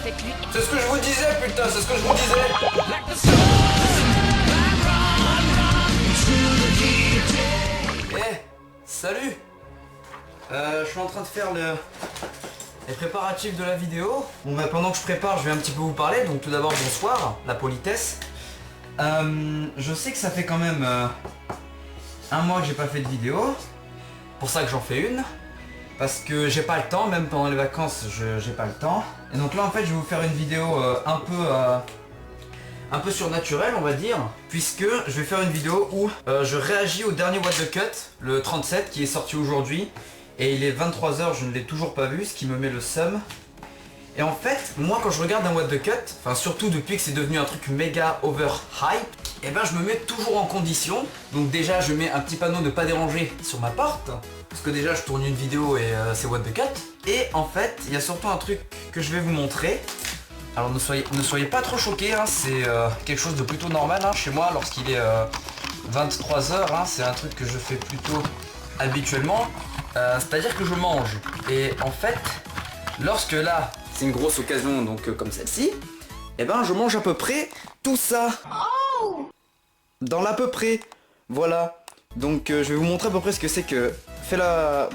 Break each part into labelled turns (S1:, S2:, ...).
S1: Faites-lui.
S2: C'est ce que je vous disais, putain, c'est ce que je vous disais. Eh, salut. Je suis en train de faire les préparatifs de la vidéo. Bon bah pendant que je prépare, je vais un petit peu vous parler. Donc tout d'abord bonsoir, la politesse. Je sais que ça fait quand même un mois que j'ai pas fait de vidéo. Pour ça que j'en fais une. Parce que j'ai pas le temps, même pendant les vacances j'ai pas le temps. Et donc là en fait je vais vous faire une vidéo un peu surnaturelle on va dire. Puisque je vais faire une vidéo où je réagis au dernier What the Cut, le 37 qui est sorti aujourd'hui. Et il est 23 h, je ne l'ai toujours pas vu, ce qui me met le seum. Et en fait, moi quand je regarde un What the Cut, enfin surtout depuis que c'est devenu un truc méga over hype, et ben je me mets toujours en condition. Donc déjà je mets un petit panneau ne pas déranger sur ma porte. Parce que déjà je tourne une vidéo et c'est What the Cut. Et en fait, il y a surtout un truc que je vais vous montrer. Alors ne soyez pas trop choqués, hein, c'est quelque chose de plutôt normal hein, chez moi lorsqu'il est 23 h. Hein, c'est un truc que je fais plutôt habituellement. C'est-à-dire que je mange. Et en fait, lorsque là, c'est une grosse occasion donc comme celle-ci, et ben je mange à peu près tout ça. Dans l'à peu près. Voilà. Donc je vais vous montrer à peu près ce que c'est que...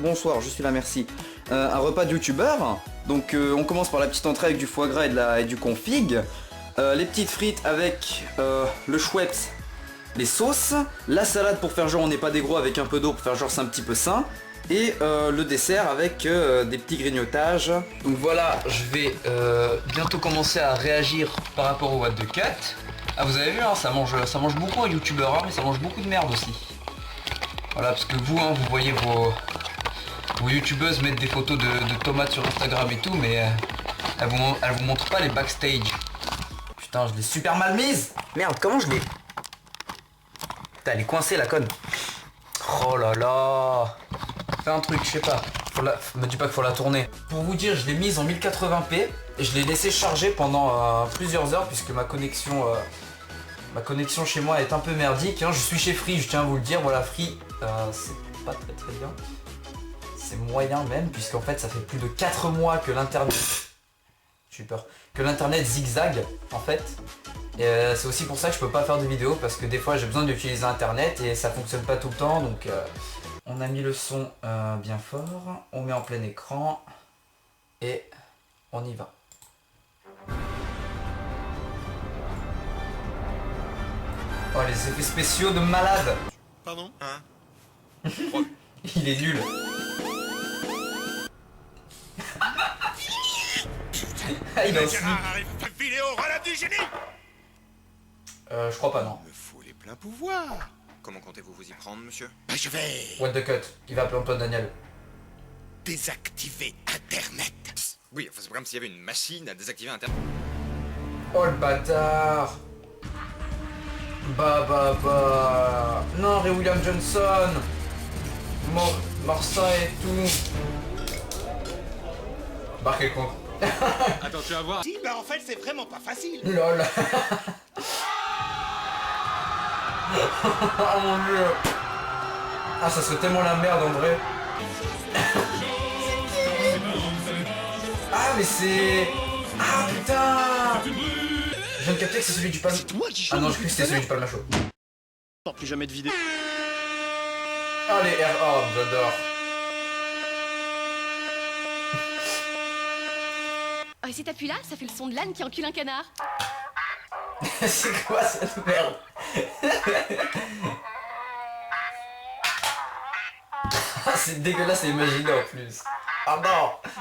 S2: Bonsoir, je suis là, merci. Un repas de youtubeur. Donc on commence par la petite entrée avec du foie gras et du config. Les petites frites avec le chouette, les sauces. La salade pour faire genre on n'est pas des gros avec un peu d'eau pour faire genre c'est un petit peu sain. Et le dessert avec des petits grignotages. Donc voilà, je vais bientôt commencer à réagir par rapport au What the Cut. Ah vous avez vu, hein, ça mange beaucoup un youtubeur, hein, mais ça mange beaucoup de merde aussi. Voilà, parce que vous, hein, vous voyez vos youtubeuses mettre des photos de tomates sur Instagram et tout, mais elles vous montrent pas les backstage. Putain, je l'ai super mal mise. Merde, comment je l'ai... Putain, elle est coincée la conne. Oh là là. Fais un truc, je sais pas. Me dis pas qu'il faut la tourner. Pour vous dire, je l'ai mise en 1080p et je l'ai laissé charger pendant plusieurs heures puisque ma connexion chez moi est un peu merdique. Hein. Je suis chez Free, je tiens à vous le dire. Voilà, Free, c'est pas très bien. C'est moyen même, puisqu'en fait ça fait plus de 4 mois que l'internet... J'ai eu peur. Que l'internet zigzag en fait. Et c'est aussi pour ça que je peux pas faire de vidéos parce que des fois j'ai besoin d'utiliser internet et ça fonctionne pas tout le temps donc on a mis le son bien fort, on met en plein écran et on y va. Oh les effets spéciaux de malade.
S3: Pardon? Hein?
S2: Il est nul. Ah, il a aussi...
S3: arrive, vidéo, relève du génie!
S2: je crois pas, non.
S3: Il me faut les pleins pouvoirs. Comment comptez-vous vous y prendre, monsieur? Je vais
S2: What the Cut, il va appeler Antoine Daniel.
S3: désactiver Internet. Psst, oui, enfin, c'est comme s'il y avait une machine à désactiver Internet.
S2: Oh le bâtard. Bah... Non, Ray William Johnson. Marsa et tout. Bah quel con.
S4: Attends, tu vas voir.
S3: Si, bah en fait, c'est vraiment pas facile.
S2: LOL. Oh mon dieu. Ah ça serait tellement la merde en vrai. Ah mais c'est... Ah putain. Je viens de capter que c'est celui du palme... Ah non, je crois que c'était celui du palmacho.
S4: Sors plus jamais de vidéo.
S2: Allez, R.O. j'adore.
S1: Oh, et si t'appuies là, ça fait le son de l'âne qui encule un canard.
S2: C'est quoi cette merde? Ah, c'est dégueulasse et imaginaire en plus. Ah non.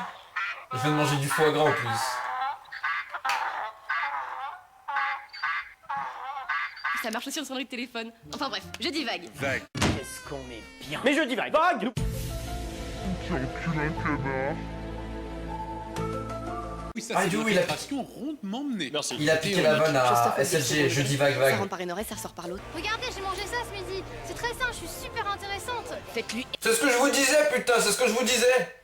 S2: Je viens de manger du foie gras en plus.
S1: Ça marche aussi en sonnerie de téléphone. Enfin bref, je divague.
S3: Vague.
S4: Qu'est-ce qu'on est bien. Mais je divague. Vague.
S5: Oui, ça
S2: Ah,
S5: c'est
S2: du
S5: une
S2: coup, il a-
S5: infiltration rondement menée.
S4: Merci.
S2: Il a piqué la vanne à SLG, je dis vague
S1: Ça
S2: vague.
S1: rentre par une oreille, ça ressort par l'autre.
S6: Regardez, j'ai mangé ça ce midi. C'est très sain, je suis super intéressante.
S1: Faites-lui.
S2: C'est ce que je vous disais putain, c'est ce que je vous disais.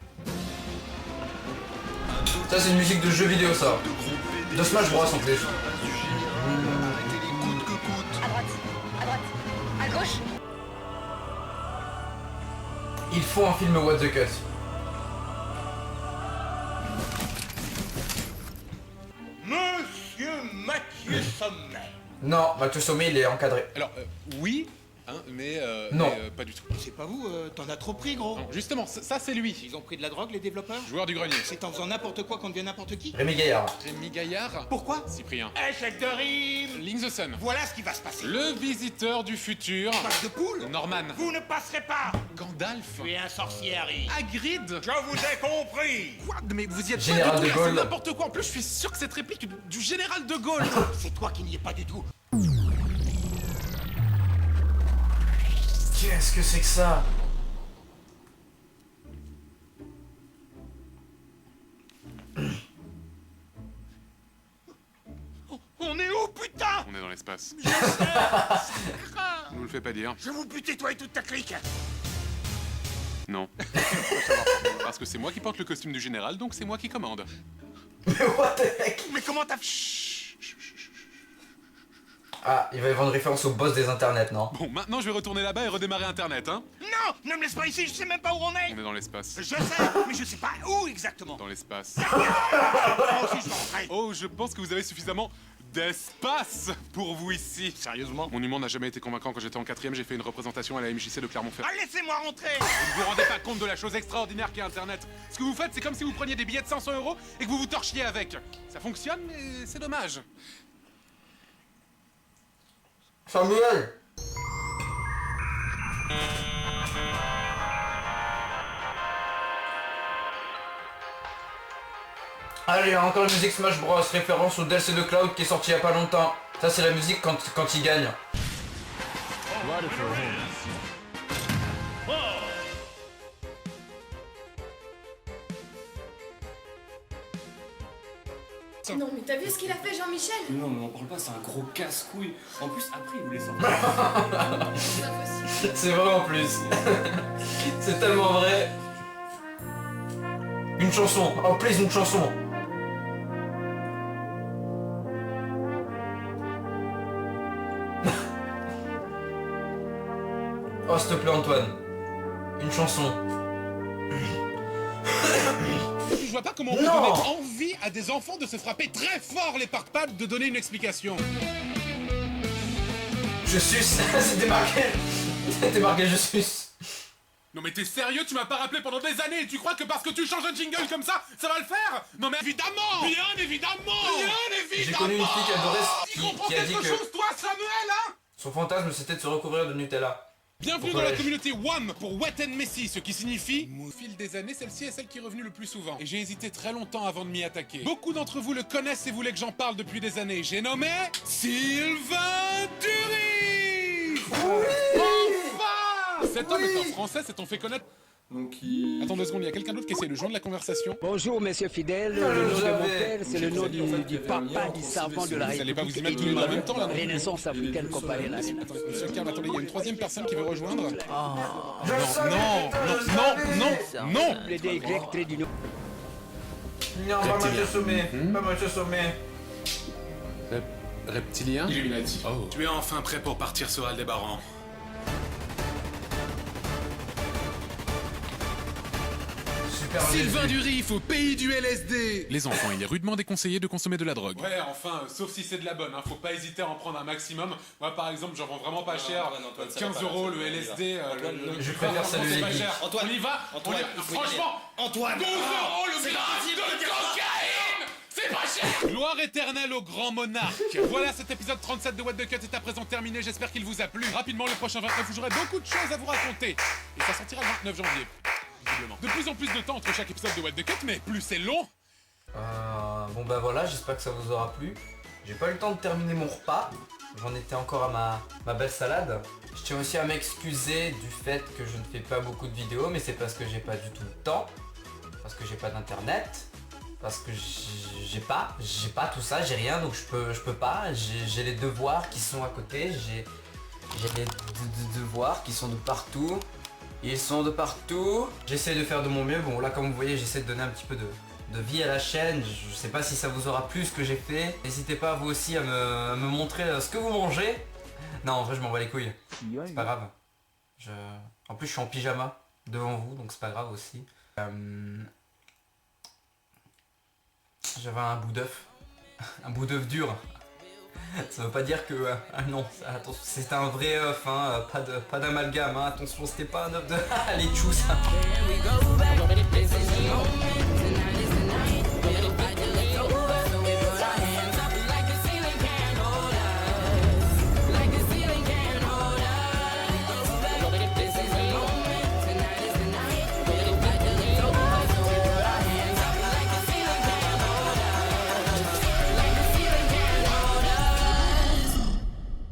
S2: Ça c'est une musique de jeu vidéo ça. De Smash Bros en plus.
S1: À droite, à gauche.
S2: Il faut un film What the Cut. Non, Mathieu Sommet il est encadré.
S5: Alors, oui, hein, mais
S2: Non.
S5: pas du tout.
S7: C'est pas vous, t'en as trop pris, gros.
S5: Non, justement, ça c'est lui.
S7: Ils ont pris de la drogue, les développeurs?
S5: Joueur du grenier.
S7: C'est en faisant n'importe quoi qu'on devient n'importe qui?
S2: Rémi Gaillard.
S5: Rémi Gaillard.
S7: Pourquoi?
S5: Cyprien.
S7: Échec de rime.
S5: Link the Sun.
S7: Voilà ce qui va se passer.
S5: Le visiteur du futur.
S7: Passe de poule.
S5: Norman.
S7: Vous ne passerez pas.
S5: Gandalf.
S7: Tu es un sorcier, Harry.
S5: Hagrid.
S7: Je vous ai compris.
S5: Quoi? Mais vous y êtes
S2: Général
S5: pas
S2: de
S5: du tout, là,
S2: Gaulle.
S5: c'est n'importe quoi. En plus, je suis sûr que cette réplique du général de Gaulle.
S7: C'est toi qui n'y es pas du tout.
S2: Qu'est-ce que c'est que ça?
S7: On est où, putain?
S5: On est dans l'espace. Nous le fais pas dire.
S7: Je vous buter, toi et toute ta clique.
S5: Non. Parce que c'est moi qui porte le costume du général, donc c'est moi qui commande.
S2: Mais what the heck?
S7: Mais comment t'as...
S2: Ah, il va y avoir une référence au boss des internets, non?
S5: Bon, maintenant je vais retourner là-bas et redémarrer Internet, hein.
S7: Non, ne me laisse pas ici, je sais même pas où on est.
S5: On est dans l'espace.
S7: Je sais, mais je sais pas où exactement.
S5: Dans l'espace.
S7: Moi aussi, je vais rentrer.
S5: Oh, je pense que vous avez suffisamment d'espace pour vous ici.
S7: Sérieusement?
S5: Mon humour n'a jamais été convaincant. Quand j'étais en 4ème, j'ai fait une représentation à la MJC de Clermont-Ferrand.
S7: Ah, laissez-moi rentrer.
S5: Vous ne vous rendez pas compte de la chose extraordinaire qu'est Internet. Ce que vous faites, c'est comme si vous preniez des billets de 500 € et que vous vous torchiez avec. Ça fonctionne, mais c'est dommage.
S2: Samuel! Allez, encore une musique Smash Bros, référence au DLC de Cloud qui est sorti il y a pas longtemps. Ça c'est la musique quand il gagne.
S1: Non, mais t'as vu ce qu'il a fait, Jean-Michel?
S8: Non mais on parle pas, c'est un gros casse-couille. En plus après il voulait sortir.
S1: C'est pas possible.
S2: C'est vrai en plus. C'est tellement vrai. Une chanson, en plus une chanson. Oh s'il te plaît Antoine. Une chanson.
S5: Je vois pas comment on peut
S2: Non.
S5: donner envie à des enfants de se frapper très fort les parpaings de donner une explication.
S2: Je suce. C'était marqué. C'était marqué je suce.
S5: Non mais t'es sérieux, tu m'as pas rappelé pendant des années et tu crois que parce que tu changes un jingle comme ça le faire? Non mais évidemment! Bien évidemment! Bien évidemment!
S2: J'ai connu une fille qui adorait
S5: Tu comprends
S2: qui a dit
S5: quelque
S2: que
S5: chose toi Samuel hein?
S2: son fantasme c'était de se recouvrir de Nutella.
S5: Bienvenue
S2: Pourquoi
S5: dans la
S2: l'ai-je
S5: communauté WAM pour Wet and Messy, ce qui signifie au fil des années, celle-ci est celle qui est revenue le plus souvent. Et j'ai hésité très longtemps avant de m'y attaquer. Beaucoup d'entre vous le connaissent et voulaient que j'en parle depuis des années. J'ai nommé Sylvain Dury. Enfin! Cet homme est un Français, s'est-on fait connaître.
S8: Donc il...
S5: Attends 2 secondes, il y a quelqu'un d'autre qui essaie de joindre la conversation.
S9: Bonjour, messieurs fidèles.
S2: Non,
S9: Le nom de
S2: j'avais-
S9: mon père, c'est le nom
S8: En fait,
S9: du
S8: il y avait un
S9: papa
S8: lien
S9: du
S8: entre
S9: savant de la
S5: Vous allez pas
S9: République
S5: vous y mettre tous les deux en même temps, là, non?
S9: Renaissance africaine comparée là.
S5: Attendez, monsieur Carl, attendez, il y a une troisième personne qui veut rejoindre.
S2: Je le savais,
S5: Non,
S2: putain, je le
S5: non,
S2: savais.
S5: non, non!
S9: Le DY trait d'union.
S2: Non, pas Mathieu Sommet. Pas Mathieu Sommet.
S5: Reptilien Illuminati. Oh. Tu es enfin prêt pour partir sur Aldébaran.
S2: Super
S5: Sylvain
S2: léger.
S5: Durif au pays du LSD. Les enfants, il est rudement déconseillé de consommer de la drogue. Ouais, enfin, sauf si c'est de la bonne, hein. Faut pas hésiter à en prendre un maximum. Moi, par exemple, j'en vends vraiment pas cher. 15 € le LSD.
S2: Je préfère saluer
S5: c'est pas
S2: l'équipe.
S5: cher.
S7: Antoine,
S5: On y va.
S7: Antoine,
S5: On y-
S7: il faut y
S5: Franchement,
S7: Antoine.
S5: 12 € le
S7: c'est
S5: gramme
S7: pas possible
S5: de
S7: de dire ça.
S5: cocaïne. C'est pas cher. Gloire éternelle au grand monarque. Voilà, cet épisode 37 de What the Cut est à présent terminé. J'espère qu'il vous a plu. Rapidement, le prochain 29, j'aurai beaucoup de choses à vous raconter. Et ça sortira le 29 janvier. Visiblement. De plus en plus de temps entre chaque épisode de What the Cut, mais plus c'est long.
S2: Bon bah voilà, j'espère que ça vous aura plu. J'ai pas eu le temps de terminer mon repas. J'en étais encore à ma belle salade. Je tiens aussi à m'excuser du fait que je ne fais pas beaucoup de vidéos, mais c'est parce que j'ai pas du tout le temps. Parce que j'ai pas d'internet. Parce que j'ai pas tout ça, j'ai rien, donc je peux pas. J'ai les devoirs qui sont à côté, j'ai les devoirs qui sont de partout. Ils sont de partout. J'essaie de faire de mon mieux. Bon là comme vous voyez j'essaie de donner un petit peu de vie à la chaîne. Je sais pas si ça vous aura plu ce que j'ai fait. N'hésitez pas vous aussi à me montrer ce que vous mangez. Non en vrai je m'en bats les couilles. C'est pas grave. En plus je suis en pyjama devant vous donc c'est pas grave aussi. J'avais un bout d'œuf. Un bout d'œuf dur. Ça veut pas dire que... ah non, attention, c'est un vrai œuf, hein, pas d'amalgame, hein, attention, c'était pas un œuf de... les tchous, ça.